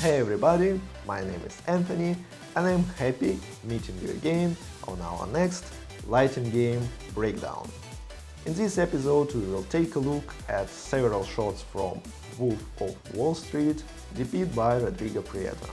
Hey everybody, my name is Anthony and I'm happy meeting you again on our next lighting game breakdown. In this episode we will take a look at several shots from Wolf of Wall Street, DP'd by Rodrigo Prieto.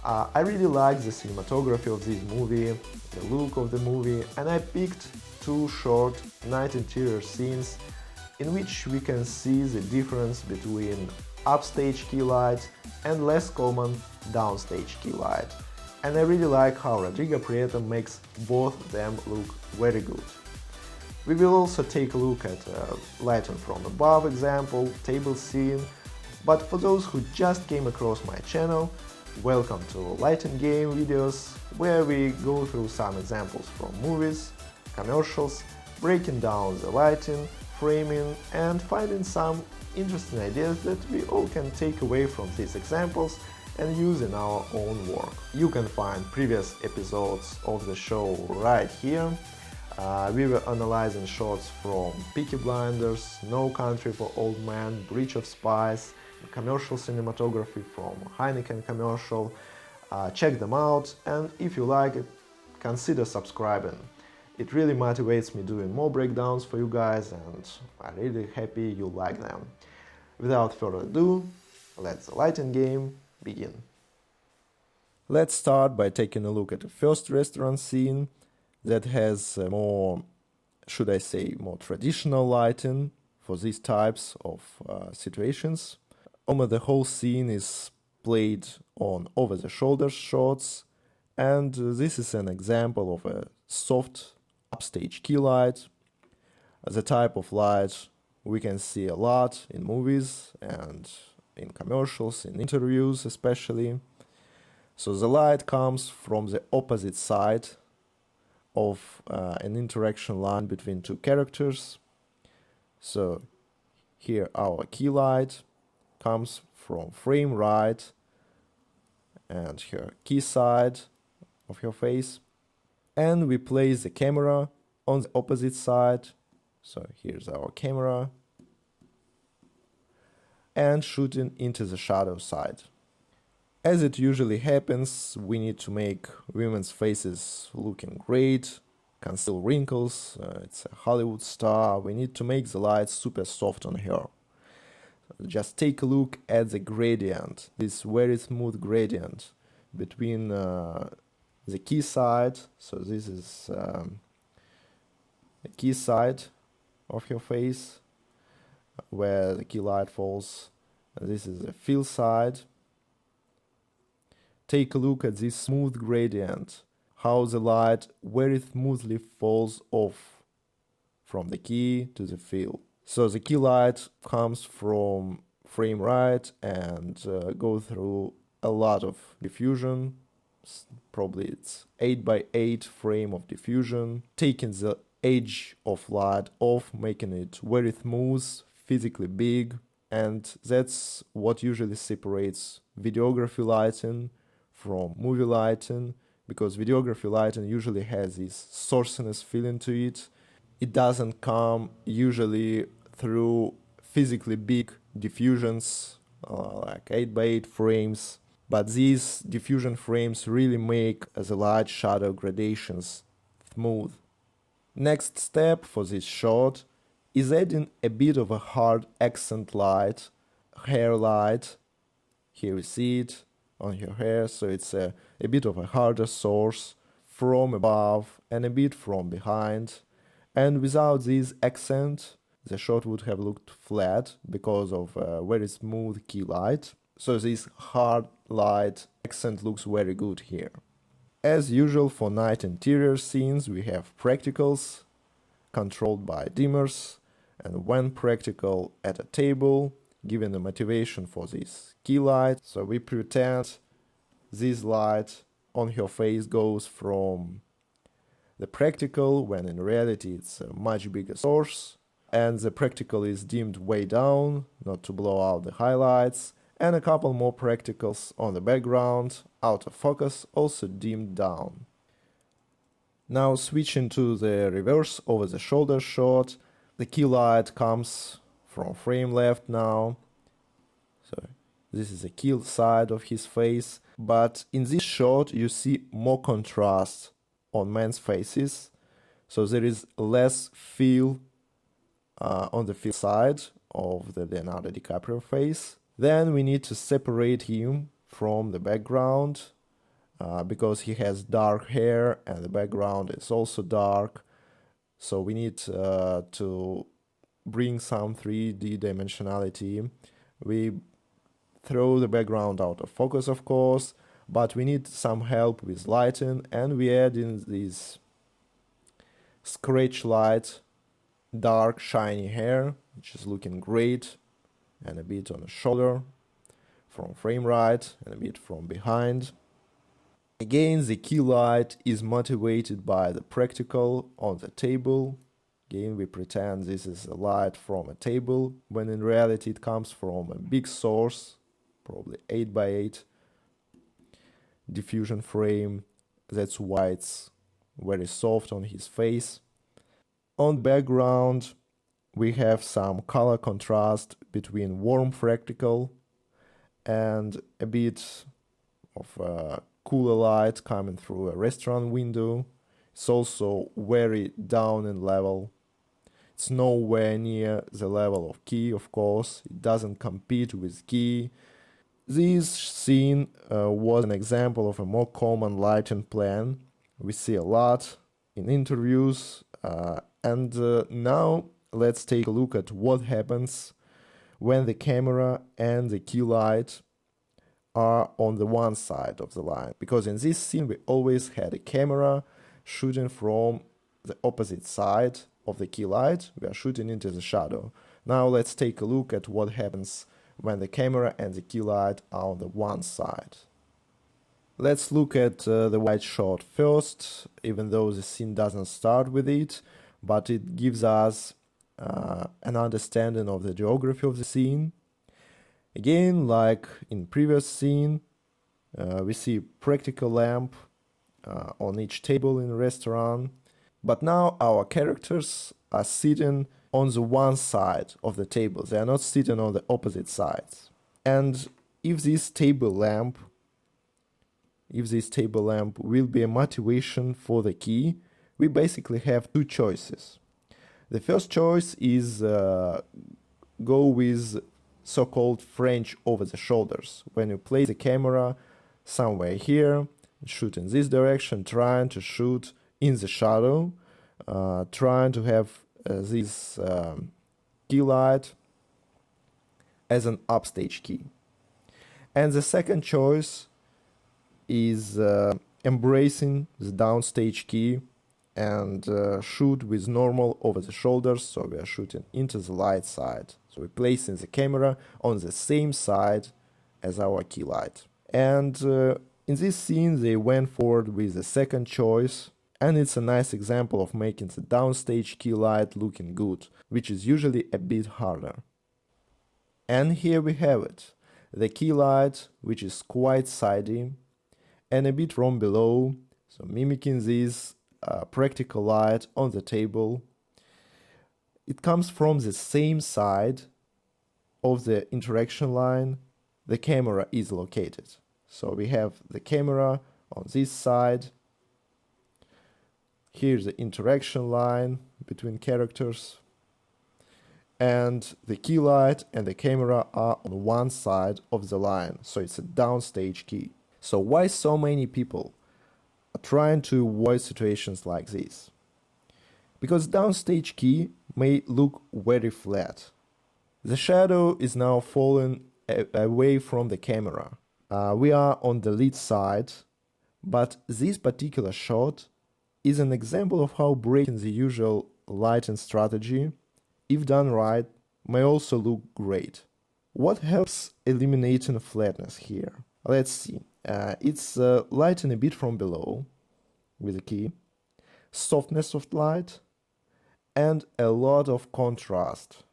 I really like the cinematography of this movie, the look of the movie, and I picked two short night interior scenes in which we can see the difference between upstage key light and less common downstage key light. And I really like how Rodrigo Prieto makes both of them look very good. We will also take a look at lighting from above example, table scene, but for those who just came across my channel, welcome to lighting game videos, where we go through some examples from movies, commercials, breaking down the lighting, framing and finding some interesting ideas that we all can take away from these examples and use in our own work. You can find previous episodes of the show right here. We were analyzing shots from Peaky, No Country for Old Men, Bridge of Spies, commercial cinematography from Heineken commercial. Check them out, and if you like it, consider subscribing. It really motivates me doing more breakdowns for you guys, and I'm really happy you like them. Without further ado, let the lighting game begin. Let's start by taking a look at the first restaurant scene that has more, should I say, more traditional lighting for these types of situations. Almost the whole scene is played on over-the-shoulder shots, and this is an example of a soft upstage key light, the type of light we can see a lot in movies and in commercials, in interviews especially. So the light comes from the opposite side of an interaction line between two characters. So here our key light comes from frame right and here key side of your face, and we place the camera on the opposite side. So here's our camera and shooting into the shadow side. As it usually happens, we need to make women's faces looking great, conceal wrinkles, it's a Hollywood star, we need to make the light super soft on her. Just take a look at the gradient, this very smooth gradient between the key side, so this is the key side of your face where the key light falls, this is the fill side. Take a look at this smooth gradient, how the light very smoothly falls off from the key to the fill. So the key light comes from frame right and go through a lot of diffusion. Probably it's 8x8 frame of diffusion, taking the edge of light off, making it very smooth, physically big, and that's what usually separates videography lighting from movie lighting, because videography lighting usually has this sourciness feeling to it. It doesn't come usually through physically big diffusions like 8x8 frames, but these diffusion frames really make the light shadow gradations smooth. Next step for this shot is adding a bit of a hard accent light, hair light. Here we see it on your hair, so it's a bit of a harder source from above and a bit from behind. And without this accent, the shot would have looked flat because of a very smooth key light. So this hard light accent looks very good here. As usual for night interior scenes, we have practicals controlled by dimmers, and when practical at a table, giving the motivation for this key light. So we pretend this light on her face goes from the practical, when in reality it's a much bigger source, and the practical is dimmed way down, not to blow out the highlights, and a couple more practicals on the background, out of focus, also dimmed down. Now switching to the reverse over the shoulder shot, the key light comes from frame left now. So This is the key side of his face. But in this shot, you see more contrast on men's faces. So there is less feel on the feel side of the Leonardo DiCaprio face. Then we need to separate him from the background because he has dark hair and the background is also dark. So we need to bring some 3D dimensionality. We throw the background out of focus, of course, but we need some help with lighting, and we add in this scratch light, dark shiny hair, which is looking great, and a bit on the shoulder from frame right and a bit from behind. Again, the key light is motivated by the practical on the table. Again, we pretend this is a light from a table, when in reality it comes from a big source, probably 8x8 diffusion frame. That's why it's very soft on his face. On background, we have some color contrast between warm practical and a bit of a cooler light coming through a restaurant window. It's also very down in level. It's nowhere near the level of Key, of course. It doesn't compete with Key. This scene was an example of a more common lighting plan. We see a lot in interviews. Now let's take a look at what happens when the camera and the key light are on the one side of the line. Because in this scene we always had a camera shooting from the opposite side of the key light. We are shooting into the shadow. Now let's take a look at what happens when the camera and the key light are on the one side. Let's look at the wide shot first, even though the scene doesn't start with it, but it gives us an understanding of the geography of the scene. Again, like in previous scene, we see practical lamp on each table in a restaurant, but now our characters are sitting on the one side of the table. They are not sitting on the opposite sides. And if this table lamp will be a motivation for the key, we basically have two choices. The first choice is go with so-called French over the shoulders. When you place the camera somewhere here, shoot in this direction, trying to shoot in the shadow, trying to have this key light as an upstage key. And the second choice is embracing the downstage key and shoot with normal over the shoulders, so we are shooting into the light side. So we're placing the camera on the same side as our key light. And in this scene they went forward with the second choice, and it's a nice example of making the downstage key light looking good, which is usually a bit harder. And here we have it, the key light, which is quite sidey and a bit from below, so mimicking this practical light on the table. It comes from the same side of the interaction line the camera is located. So we have the camera on this side. Here's the interaction line between characters. And the key light and the camera are on one side of the line. So it's a downstage key. So why so many people are trying to avoid situations like this? Because downstage key may look very flat. The shadow is now falling away from the camera. We are on the lead side, but this particular shot is an example of how breaking the usual lighting strategy, if done right, may also look great. What helps eliminating flatness here? Let's see. It's lighting a bit from below with the key, softness of light, and a lot of contrast.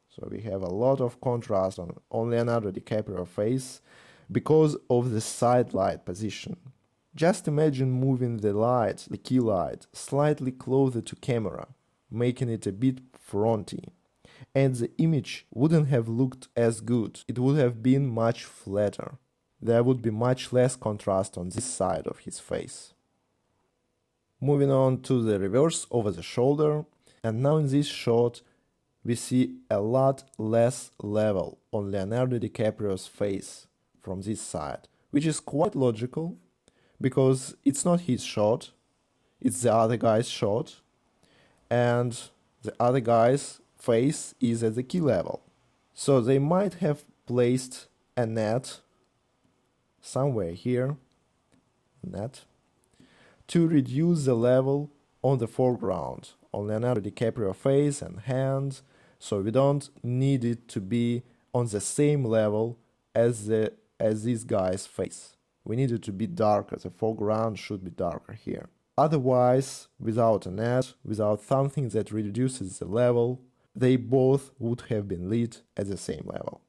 So we have a lot of contrast on Leonardo DiCaprio face because of the side light position. Just imagine moving the light, the key light, slightly closer to camera, making it a bit fronty. and the image wouldn't have looked as good. It would have been much flatter. There would be much less contrast on this side of his face. Moving on to the reverse over the shoulder, and now in this shot we see a lot less level on Leonardo DiCaprio's face from this side, which is quite logical because it's not his shot, it's the other guy's shot, and the other guy's face is at the key level. So they might have placed a net somewhere here, net, to reduce the level on the foreground, on Leonardo DiCaprio face and hands, so we don't need it to be on the same level as this guy's face. We need it to be darker, the foreground should be darker here. Otherwise, without a net, without something that reduces the level, they both would have been lit at the same level.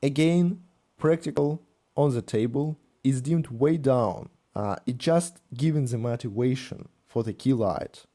Again, practical on the table is dimmed way down. It just given the motivation for the key light.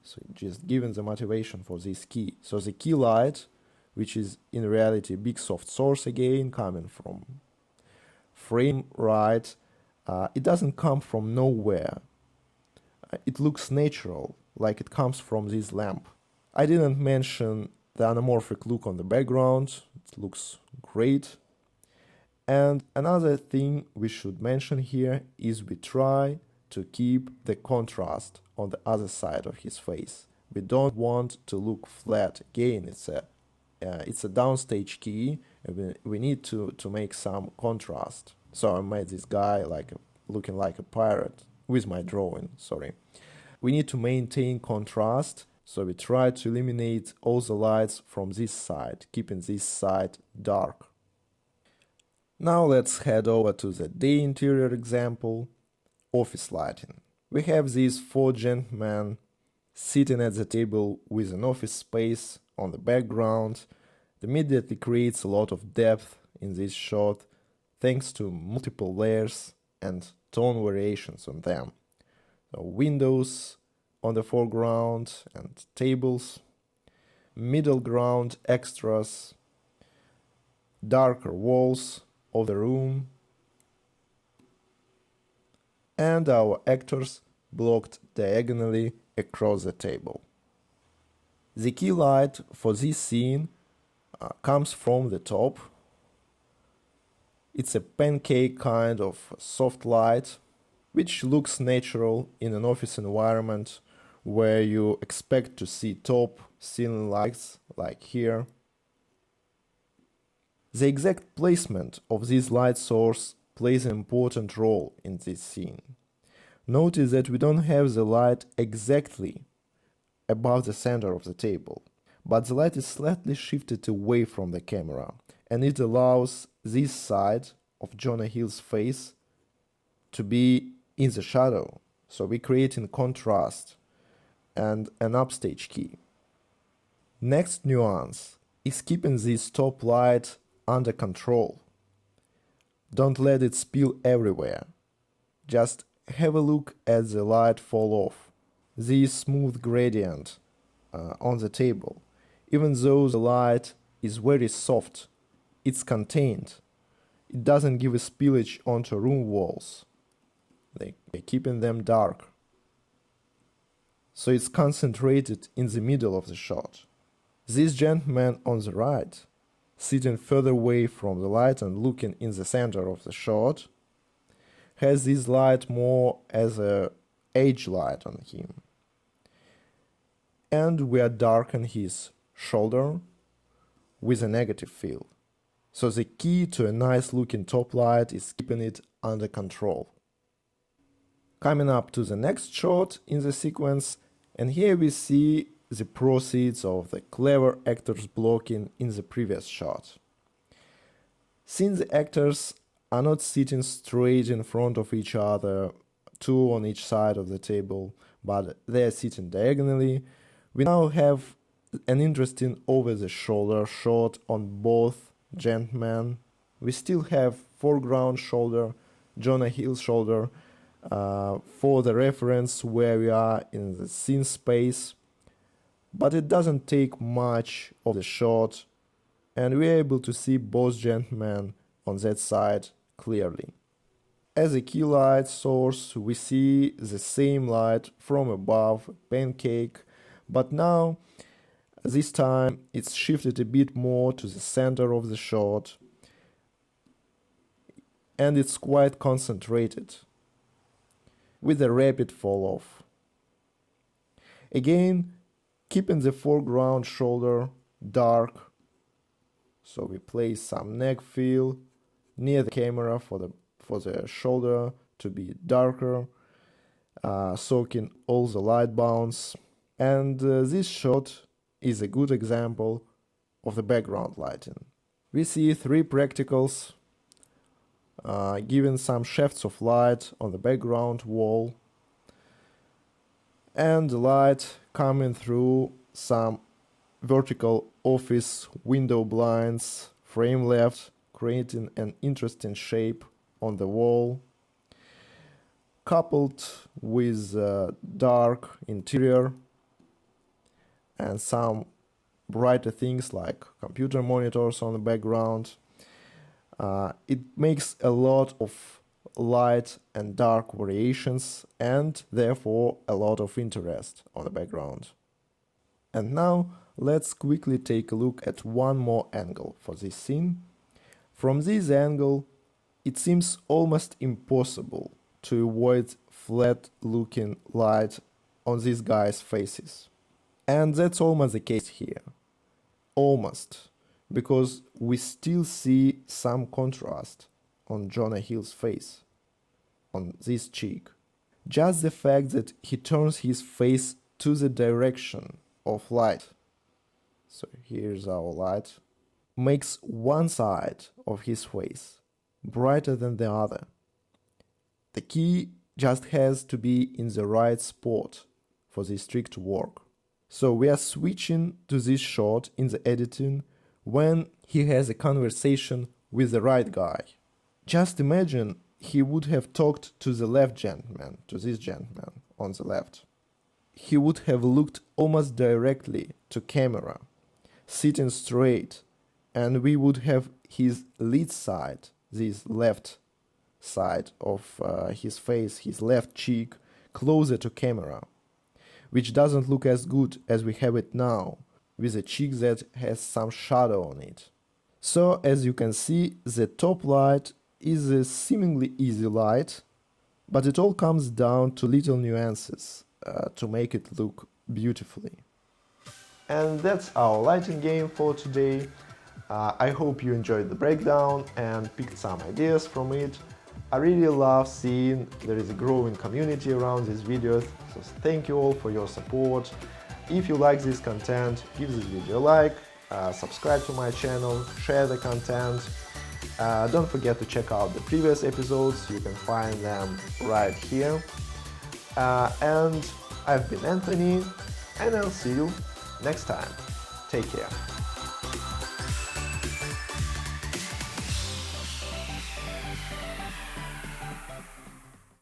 So it just given the motivation for this key. So the key light, which is in reality a big soft source again, coming from frame right, it doesn't come from nowhere. It looks natural, like it comes from this lamp. I didn't mention the anamorphic look on the background. It looks great. And another thing we should mention here is we try to keep the contrast on the other side of his face. We don't want to look flat. Again, it's a downstage key, and we need to make some contrast. So I made this guy looking like a pirate with my drawing, sorry. We need to maintain contrast, so we try to eliminate all the lights from this side, keeping this side dark. Now let's head over to the day interior example, office lighting. We have these four gentlemen sitting at the table with an office space on the background. It immediately creates a lot of depth in this shot thanks to multiple layers and tone variations on them. So windows on the foreground and tables, middle ground extras, darker walls of the room, and our actors blocked diagonally across the table. The key light for this scene comes from the top. It's a pancake kind of soft light, which looks natural in an office environment where you expect to see top ceiling lights like here. The exact placement of this light source plays an important role in this scene. Notice that we don't have the light exactly above the center of the table, but the light is slightly shifted away from the camera, and it allows this side of Jonah Hill's face to be in the shadow, so we're creating contrast and an upstage key. Next nuance is keeping this top light under control. Don't let it spill everywhere. Just have a look at the light fall off. This smooth gradient on the table. Even though the light is very soft, it's contained. It doesn't give a spillage onto room walls. They're keeping them dark. So it's concentrated in the middle of the shot. This gentleman on the right, sitting further away from the light and looking in the center of the shot, has this light more as a edge light on him. And we are darken his shoulder with a negative fill. So the key to a nice looking top light is keeping it under control. Coming up to the next shot in the sequence, and here we see the proceeds of the clever actors blocking in the previous shot. Since the actors are not sitting straight in front of each other, two on each side of the table, but they are sitting diagonally, we now have an interesting over-the-shoulder shot on both gentlemen. We still have foreground shoulder, Jonah Hill's shoulder, for the reference where we are in the scene space. but it doesn't take much of the shot, and we're able to see both gentlemen on that side clearly. As a key light source, we see the same light from above, pancake, but now, this time, it's shifted a bit more to the center of the shot, and it's quite concentrated, with a rapid fall-off. Again, keeping the foreground shoulder dark, so we place some neck fill near the camera for the shoulder to be darker, soaking all the light bounce. And this shot is a good example of the background lighting. We see three practicals giving some shafts of light on the background wall, and the light coming through some vertical office window blinds, frame left, creating an interesting shape on the wall, coupled with dark interior and some brighter things like computer monitors on the background. It makes a lot of light and dark variations and therefore a lot of interest on the background. And now let's quickly take a look at one more angle for this scene. From this angle, it seems almost impossible to avoid flat-looking light on these guys' faces. And that's almost the case here. Almost. Because we still see some contrast on Jonah Hill's face, on this cheek. Just the fact that he turns his face to the direction of light, so here's our light, makes one side of his face brighter than the other. The key just has to be in the right spot for this trick to work. So we are switching to this shot in the editing when he has a conversation with the right guy. Just imagine he would have talked to the left gentleman, to this gentleman on the left. He would have looked almost directly to camera, sitting straight, and we would have his lead side, this left side of his face, his left cheek, closer to camera, which doesn't look as good as we have it now, with a cheek that has some shadow on it. So, as you can see, the top light is a seemingly easy light, but it all comes down to little nuances to make it look beautifully. And that's our lighting game for today. I hope you enjoyed the breakdown and picked some ideas from it. I really love seeing there is a growing community around these videos, so thank you all for your support. If you like this content, give this video a like, subscribe to my channel, share the content. Don't forget to check out the previous episodes, you can find them right here. And I've been Anthony, and I'll see you next time. Take care.